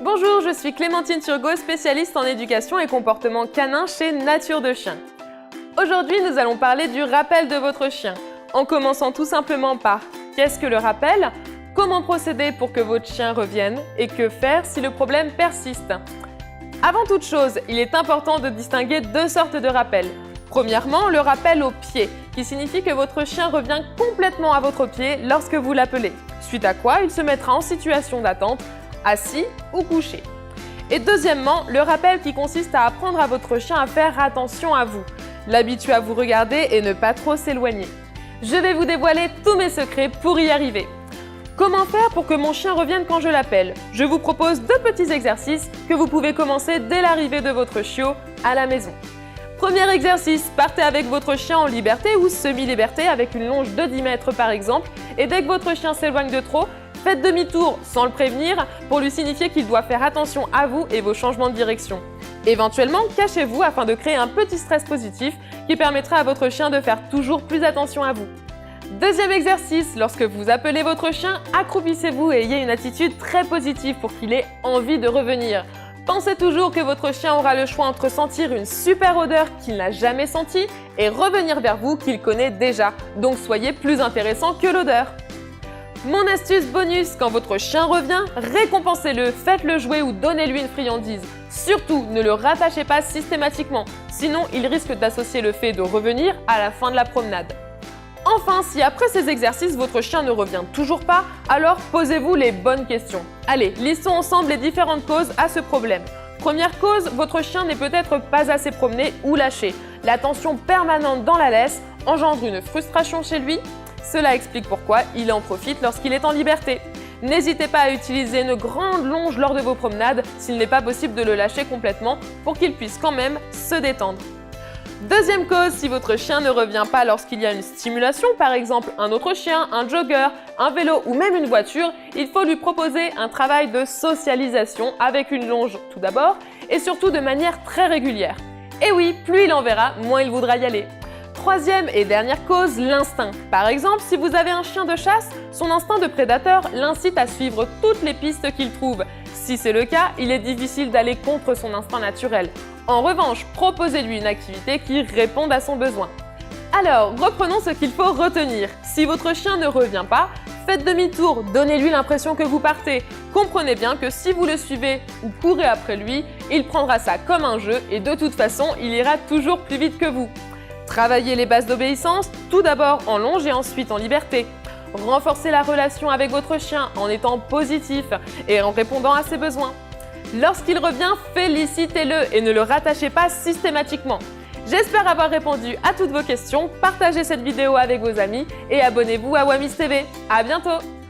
Bonjour, je suis Clémentine Turgot, spécialiste en éducation et comportement canin chez Nature de Chien. Aujourd'hui, nous allons parler du rappel de votre chien, en commençant tout simplement par qu'est-ce que le rappel, comment procéder pour que votre chien revienne et que faire si le problème persiste. Avant toute chose, il est important de distinguer deux sortes de rappels. Premièrement, le rappel au pied, qui signifie que votre chien revient complètement à votre pied lorsque vous l'appelez, suite à quoi il se mettra en situation d'attente, assis ou couché. Et deuxièmement, le rappel qui consiste à apprendre à votre chien à faire attention à vous, l'habituer à vous regarder et ne pas trop s'éloigner. Je vais vous dévoiler tous mes secrets pour y arriver. Comment faire pour que mon chien revienne quand je l'appelle? Je vous propose deux petits exercices que vous pouvez commencer dès l'arrivée de votre chiot à la maison. Premier exercice, partez avec votre chien en liberté ou semi-liberté avec une longe de 10 mètres par exemple, et dès que votre chien s'éloigne de trop, faites demi-tour sans le prévenir pour lui signifier qu'il doit faire attention à vous et vos changements de direction. Éventuellement, cachez-vous afin de créer un petit stress positif qui permettra à votre chien de faire toujours plus attention à vous. Deuxième exercice, lorsque vous appelez votre chien, accroupissez-vous et ayez une attitude très positive pour qu'il ait envie de revenir. Pensez toujours que votre chien aura le choix entre sentir une super odeur qu'il n'a jamais sentie et revenir vers vous qu'il connaît déjà, donc soyez plus intéressant que l'odeur. Mon astuce bonus, quand votre chien revient, récompensez-le, faites-le jouer ou donnez-lui une friandise. Surtout, ne le rattachez pas systématiquement, sinon il risque d'associer le fait de revenir à la fin de la promenade. Enfin, si après ces exercices, votre chien ne revient toujours pas, alors posez-vous les bonnes questions. Allez, listons ensemble les différentes causes à ce problème. Première cause, votre chien n'est peut-être pas assez promené ou lâché. La tension permanente dans la laisse engendre une frustration chez lui. Cela explique pourquoi il en profite lorsqu'il est en liberté. N'hésitez pas à utiliser une grande longe lors de vos promenades s'il n'est pas possible de le lâcher complètement pour qu'il puisse quand même se détendre. Deuxième cause, si votre chien ne revient pas lorsqu'il y a une stimulation, par exemple un autre chien, un jogger, un vélo ou même une voiture, il faut lui proposer un travail de socialisation avec une longe tout d'abord et surtout de manière très régulière. Et oui, plus il en verra, moins il voudra y aller. Troisième et dernière cause, l'instinct. Par exemple, si vous avez un chien de chasse, son instinct de prédateur l'incite à suivre toutes les pistes qu'il trouve. Si c'est le cas, il est difficile d'aller contre son instinct naturel. En revanche, proposez-lui une activité qui réponde à son besoin. Alors, reprenons ce qu'il faut retenir. Si votre chien ne revient pas, faites demi-tour, donnez-lui l'impression que vous partez. Comprenez bien que si vous le suivez ou courez après lui, il prendra ça comme un jeu et de toute façon, il ira toujours plus vite que vous. Travaillez les bases d'obéissance, tout d'abord en longe et ensuite en liberté. Renforcez la relation avec votre chien en étant positif et en répondant à ses besoins. Lorsqu'il revient, félicitez-le et ne le rattachez pas systématiquement. J'espère avoir répondu à toutes vos questions, partagez cette vidéo avec vos amis et abonnez-vous à Wamis TV. À bientôt!